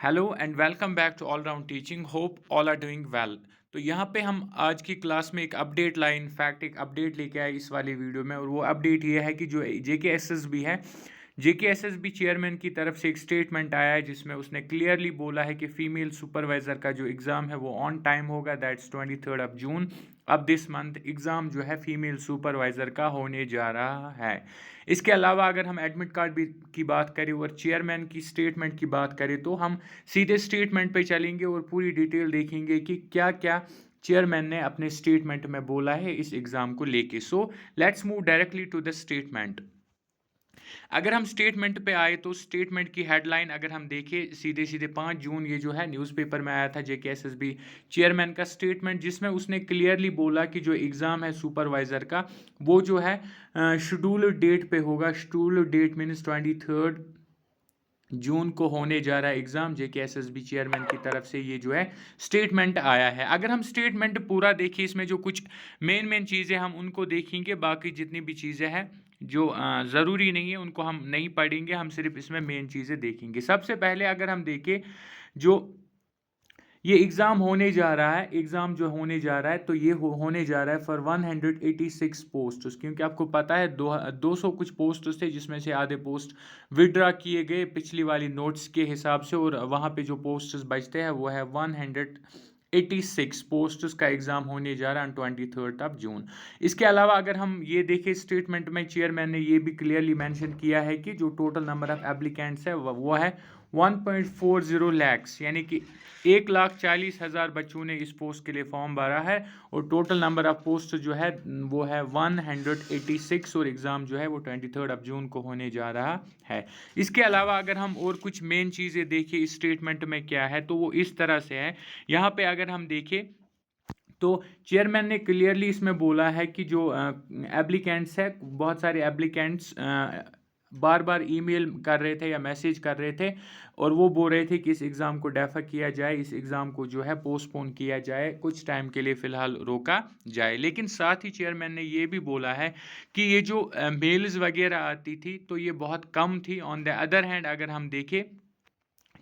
Hello and welcome back to all round teaching hope all are doing well. तो यहाँ पे हम आज की क्लास में एक अपडेट लाए, इनफैक्ट एक अपडेट लेके आए इस वाली वीडियो में, और वो अपडेट ये है कि जो जेकेएसएसबी है, जेकेएसएसबी चेयरमैन की तरफ से एक स्टेटमेंट आया है जिसमें उसने क्लियरली बोला है कि फीमेल सुपरवाइज़र का जो एग्ज़ाम है वो ऑन टाइम होगा, दैट्स 23 जून। अब दिस मंथ एग्ज़ाम जो है फीमेल सुपरवाइज़र का होने जा रहा है। इसके अलावा अगर हम एडमिट कार्ड भी की बात करें और चेयरमैन की स्टेटमेंट की बात करें तो हम सीधे स्टेटमेंट पे चलेंगे और पूरी डिटेल देखेंगे कि क्या क्या चेयरमैन ने अपने स्टेटमेंट में बोला है इस एग्ज़ाम को लेके। So let's move directly to the statement. अगर हम स्टेटमेंट पे आए तो स्टेटमेंट की हेडलाइन अगर हम देखें, सीधे सीधे 5 जून ये जो है न्यूज़पेपर में आया था जेकेएसएसबी चेयरमैन का स्टेटमेंट, जिसमें उसने क्लियरली बोला कि जो एग्ज़ाम है सुपरवाइज़र का वो जो है शेड्यूल डेट पे होगा। शेड्यूल डेट मीन्स 23 जून को होने जा रहा है एग्ज़ाम। जेकेएसएसबी चेयरमैन की तरफ से ये जो है स्टेटमेंट आया है। अगर हम स्टेटमेंट पूरा देखें, इसमें जो कुछ मेन मेन चीज़ें हम उनको देखेंगे, बाकी जितनी भी चीज़ें हैं जो ज़रूरी नहीं है उनको हम नहीं पढ़ेंगे, हम सिर्फ इसमें मेन चीज़ें देखेंगे। सबसे पहले अगर हम देखें जो ये एग्ज़ाम होने जा रहा है, एग्ज़ाम जो होने जा रहा है तो ये होने जा रहा है फॉर 186 पोस्ट्स, क्योंकि आपको पता है 200 कुछ पोस्ट्स थे जिसमें से आधे पोस्ट विड्रा किए गए पिछली वाली नोट्स के हिसाब से, और वहाँ पे जो पोस्ट्स बचते हैं वो है 186 पोस्ट्स का एग्ज़ाम होने जा रहा है 23 जून। इसके अलावा अगर हम ये देखें स्टेटमेंट में चेयरमैन ने ये भी क्लियरली मेंशन किया है कि जो टोटल नंबर ऑफ एप्लीकेंट्स है वो है 1.40 लैक्स, यानी कि 1,40,000 बच्चों ने इस पोस्ट के लिए फॉर्म भरा है, और टोटल नंबर ऑफ पोस्ट जो है वो है 186, और एग्ज़ाम जो है वो 23 जून को होने जा रहा है। इसके अलावा अगर हम और कुछ मेन चीज़ें देखें इस स्टेटमेंट में क्या है तो वो इस तरह से है। यहाँ पे अगर हम देखें तो चेयरमैन ने क्लियरली इसमें बोला है कि जो एप्लीकेंट्स है, बहुत सारे एप्लीकेंट्स बार बार ईमेल कर रहे थे या मैसेज कर रहे थे, और वो बोल रहे थे कि इस एग्ज़ाम को डेफर किया जाए, इस एग्ज़ाम को जो है पोस्टपोन किया जाए, कुछ टाइम के लिए फ़िलहाल रोका जाए। लेकिन साथ ही चेयरमैन ने ये भी बोला है कि ये जो मेल्स वगैरह आती थी तो ये बहुत कम थी। ऑन द अदर हैंड अगर हम देखें,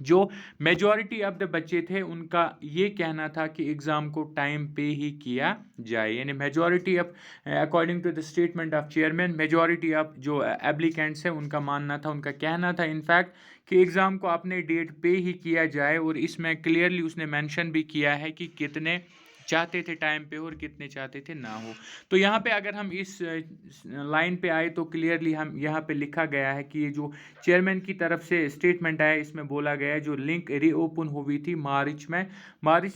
जो मेजॉरिटी ऑफ द बच्चे थे उनका ये कहना था कि एग्ज़ाम को टाइम पे ही किया जाए, यानी majority of, according to the statement of chairman, majority of जो एप्लीकेंट्स हैं उनका मानना था, उनका कहना था इनफैक्ट कि एग्ज़ाम को अपने डेट पे ही किया जाए। और इसमें क्लियरली उसने मेंशन भी किया है कि कितने चाहते थे टाइम पे और कितने चाहते थे ना हो। तो यहाँ पे अगर हम इस लाइन पे आए तो क्लियरली हम यहाँ पे लिखा गया है कि ये जो चेयरमैन की तरफ से स्टेटमेंट आया इसमें बोला गया है जो लिंक रीओपन हुई थी मार्च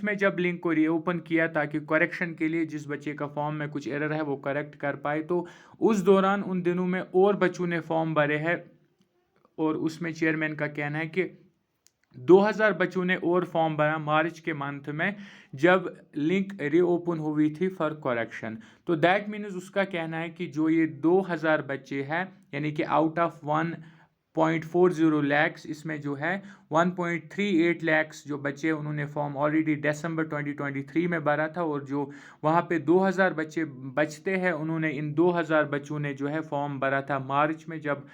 में जब लिंक को रीओपन किया ताकि करेक्शन के लिए जिस बच्चे का फॉर्म में कुछ एरर है वो करेक्ट कर पाए, तो उस दौरान उन दिनों में और बच्चों ने फॉर्म भरे हैं, और उसमें चेयरमैन का कहना है कि 2000 बच्चों ने और फॉर्म भरा मार्च के मंथ में जब लिंक रीओपन हुई थी फॉर करेक्शन। तो दैट मीन्स उसका कहना है कि जो ये 2000 बच्चे हैं, यानी कि आउट ऑफ 1.40 लैक्स, इसमें जो है 1.38 लैक्स जो बच्चे उन्होंने फॉर्म ऑलरेडी दिसंबर 2023 में भरा था, और जो वहाँ पे 2000 बच्चे बचते हैं उन्होंने, इन 2000 बच्चों ने जो है फॉर्म भरा था मार्च में जब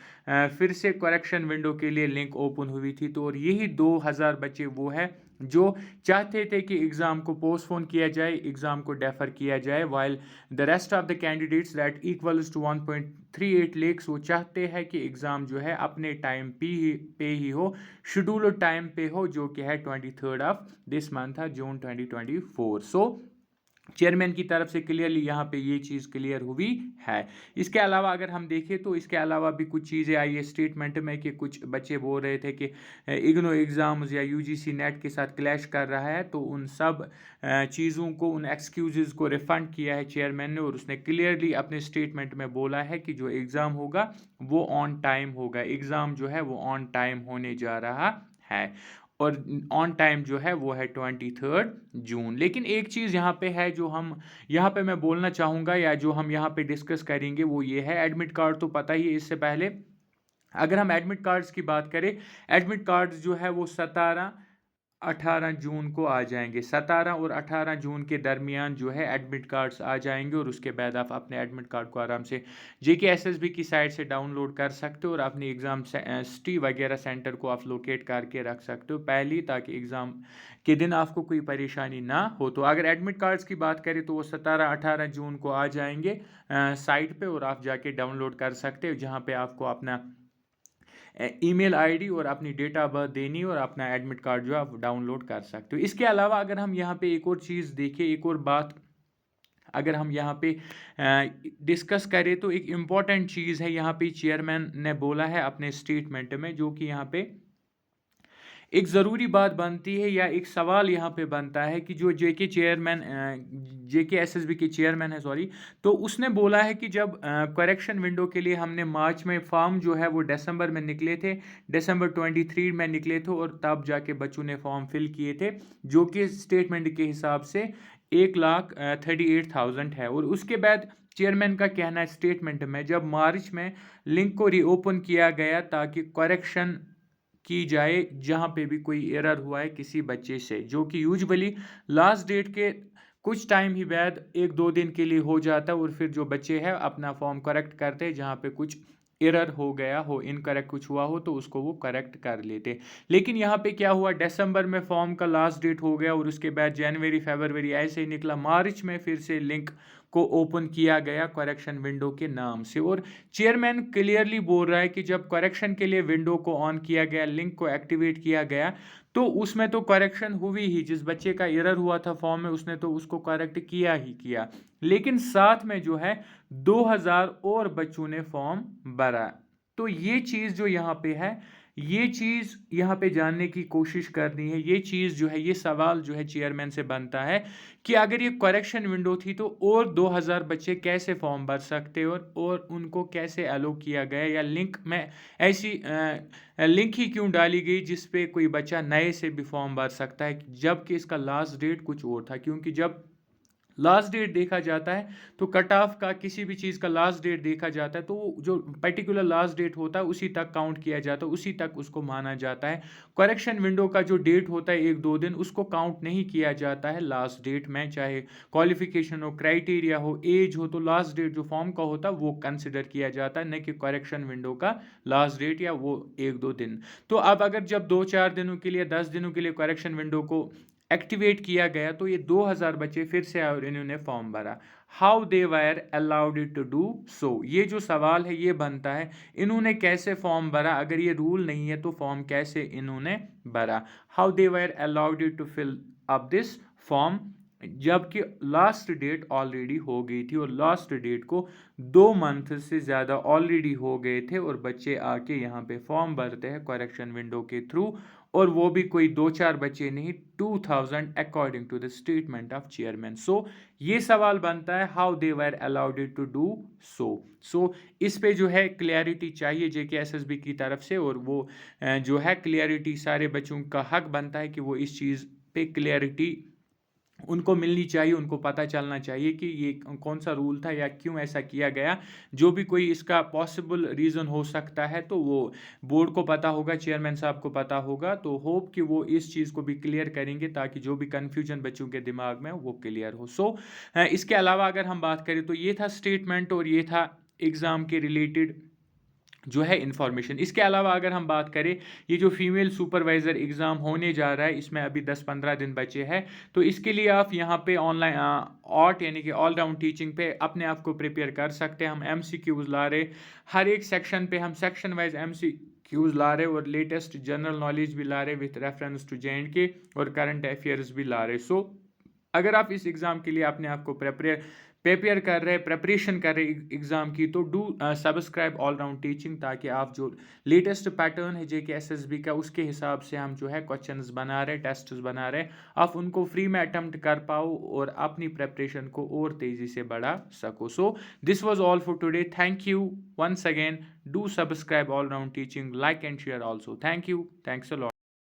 फिर से करेक्शन विंडो के लिए लिंक ओपन हुई थी। तो और यही 2000 बच्चे वो है जो चाहते थे कि एग्ज़ाम को पोस्टपोन किया जाए, एग्ज़ाम को डेफर किया जाए, while the rest of the candidates that equals to 1.38 lakhs, वो चाहते हैं कि एग्ज़ाम जो है अपने टाइम पे ही हो, शेड्यूल टाइम पे हो, जो कि है 23 of this month June 2024। So chairman की तरफ से क्लियरली यहाँ पे ये चीज़ क्लियर हुई है। इसके अलावा अगर हम देखें तो इसके अलावा भी कुछ चीज़ें आई है स्टेटमेंट में कि कुछ बच्चे बोल रहे थे कि इग्नो एग्ज़ाम्स या यूजीसी नेट के साथ क्लैश कर रहा है, तो उन सब चीज़ों को, उन एक्सक्यूज़ को रिफ़ंड किया है चेयरमैन ने, और उसने क्लियरली अपने स्टेटमेंट में बोला है कि जो एग्ज़ाम होगा वो ऑन टाइम होगा, एग्ज़ाम जो है वो ऑन टाइम होने जा रहा है, और ऑन टाइम जो है वो है 23 जून। लेकिन एक चीज़ यहाँ पे है जो हम यहाँ पे मैं बोलना चाहूँगा या जो हम यहाँ पे डिस्कस करेंगे वो ये है, एडमिट कार्ड तो पता ही है। इससे पहले अगर हम एडमिट कार्ड्स की बात करें, एडमिट कार्ड्स जो है वो 17 18 जून को आ जाएंगे। 17 और 18 जून के दरमियान जो है एडमिट कार्ड्स आ जाएंगे और उसके बाद आप अपने एडमिट कार्ड को आराम से JKSSB की साइट से डाउनलोड कर सकते हो और अपनी एग्ज़ाम सिटी वगैरह सेंटर को आप लोकेट करके रख सकते हो पहले, ताकि एग्ज़ाम के दिन आपको कोई परेशानी ना हो। तो अगर एडमिट कार्ड्स की बात करें तो वो 17-18 जून को आ जाएंगे साइट पे और आप जाके डाउनलोड कर सकते हो, जहाँ पे आपको अपना ईमेल आईडी और अपनी डेट ऑफ बर्थ देनी और अपना एडमिट कार्ड जो आप डाउनलोड कर सकते हो। इसके अलावा अगर हम यहाँ पे एक और चीज़ देखें, एक और बात अगर हम यहाँ पे डिस्कस करें तो एक इम्पॉर्टेंट चीज़ है यहाँ पे चेयरमैन ने बोला है अपने स्टेटमेंट में, जो कि यहाँ पे एक ज़रूरी बात बनती है या एक सवाल यहाँ पे बनता है कि जो JKSSB के चेयरमैन है, सॉरी, तो उसने बोला है कि जब करेक्शन विंडो के लिए हमने मार्च में फॉर्म जो है वो दिसंबर में निकले थे, दिसंबर 23 में निकले थे और तब जाके बच्चों ने फॉर्म फिल किए थे, जो कि स्टेटमेंट के हिसाब से 1,38,000 है। और उसके बाद चेयरमैन का कहना है स्टेटमेंट में, जब मार्च में लिंक को रीओपन किया गया ताकि करेक्शन की जाए जहाँ पे भी कोई एरर हुआ है किसी बच्चे से, जो कि यूजुअली लास्ट डेट के कुछ टाइम ही बाद 1-2 दिन के लिए हो जाता है और फिर जो बच्चे हैं अपना फॉर्म करेक्ट करते हैं, जहाँ पे कुछ एरर हो गया हो, इनकरेक्ट कुछ हुआ हो तो उसको वो करेक्ट कर लेते। लेकिन यहाँ पे क्या हुआ, दिसंबर में फॉर्म का लास्ट डेट हो गया और उसके बाद जनवरी फरवरी ऐसे ही निकला, मार्च में फिर से लिंक को ओपन किया गया करेक्शन विंडो के नाम से। और चेयरमैन क्लियरली बोल रहा है कि जब करेक्शन के लिए विंडो को ऑन किया गया, लिंक को एक्टिवेट किया गया, तो उसमें तो करेक्शन हुई ही, जिस बच्चे का एरर हुआ था फॉर्म में उसने तो उसको करेक्ट किया ही किया, लेकिन साथ में जो है 2000 और बच्चों ने फॉर्म भरा। तो ये चीज़ जो यहाँ पे है, ये चीज़ यहाँ पे जानने की कोशिश करनी है, ये चीज़ जो है, ये सवाल जो है चेयरमैन से बनता है कि अगर ये करेक्शन विंडो थी तो और 2000 बच्चे कैसे फॉर्म भर सकते और उनको कैसे अलो किया गया, या लिंक में ऐसी लिंक ही क्यों डाली गई जिस पे कोई बच्चा नए से भी फॉर्म भर सकता है, जबकि इसका लास्ट डेट कुछ और था। क्योंकि जब लास्ट डेट देखा जाता है तो कट ऑफ का, किसी भी चीज़ का लास्ट डेट देखा जाता है तो जो पर्टिकुलर लास्ट डेट होता है उसी तक काउंट किया जाता है, उसी तक उसको माना जाता है। करेक्शन विंडो का जो डेट होता है 1-2 दिन, उसको काउंट नहीं किया जाता है लास्ट डेट में, चाहे क्वालिफिकेशन हो, क्राइटेरिया हो, एज हो, तो लास्ट डेट जो फॉर्म का होता है वो कंसिडर किया जाता है, न कि करेक्शन विंडो का लास्ट डेट या वो 1-2 दिन। तो अब अगर जब 2-4 दिनों के लिए, 10 दिनों के लिए करेक्शन विंडो को एक्टिवेट किया गया तो ये 2000 बच्चे फिर से आए और इन्होंने फॉर्म भरा। How they were allowed it to do so, ये जो सवाल है ये बनता है, इन्होंने कैसे फॉर्म भरा, अगर ये रूल नहीं है तो फॉर्म कैसे इन्होंने भरा। How they were allowed it to fill up this form, जबकि लास्ट डेट ऑलरेडी हो गई थी और लास्ट डेट को 2 मंथ से ज़्यादा ऑलरेडी हो गए थे और बच्चे आके यहाँ पे फॉर्म भरते हैं करेक्शन विंडो के थ्रू, और वो भी कोई 2-4 बच्चे नहीं, 2000 according to the statement of chairman. So ये सवाल बनता है, how they were allowed it to do so इस पे जो है क्लियरिटी चाहिए JKSSB की तरफ से, और वो जो है क्लियरिटी सारे बच्चों का हक बनता है कि वो इस चीज़ पे क्लियरिटी उनको मिलनी चाहिए, उनको पता चलना चाहिए कि ये कौन सा रूल था या क्यों ऐसा किया गया। जो भी कोई इसका पॉसिबल रीज़न हो सकता है तो वो बोर्ड को पता होगा, चेयरमैन साहब को पता होगा, तो होप कि वो इस चीज़ को भी क्लियर करेंगे ताकि जो भी कन्फ्यूजन बच्चों के दिमाग में वो क्लियर हो। सो इसके अलावा अगर हम बात करें तो ये था स्टेटमेंट और ये था एग्ज़ाम के रिलेटेड जो है इंफॉर्मेशन। इसके अलावा अगर हम बात करें, ये जो फीमेल सुपरवाइज़र एग्ज़ाम होने जा रहा है इसमें अभी 10-15 दिन बचे हैं, तो इसके लिए आप यहाँ पे ऑनलाइन ऑट यानी कि ऑल राउंड टीचिंग पे अपने आप को प्रिपेयर कर सकते हैं। हम MCQs ला रहे, हर एक सेक्शन पे हम सेक्शन वाइज MCQs ला रहे और लेटेस्ट जनरल नॉलेज भी ला रहे विथ रेफरेंस टू JNK और करंट अफेयर्स भी ला रहे। सो अगर आप इस एग्ज़ाम के लिए अपने आप को प्रिपेयर कर रहे, प्रेपरेशन कर रहे एग्ज़ाम की, तो do subscribe all round teaching, ताकि आप जो लेटेस्ट पैटर्न है JKSSB का उसके हिसाब से हम जो है क्वेश्चंस बना रहे, टेस्ट्स बना रहे, आप उनको फ्री में अटेम्प्ट कर पाओ और अपनी प्रेपरेशन को और तेज़ी से बढ़ा सको। So this was all for today, thank you once again, do subscribe all round teaching, like and share also, thank you, thanks a lot.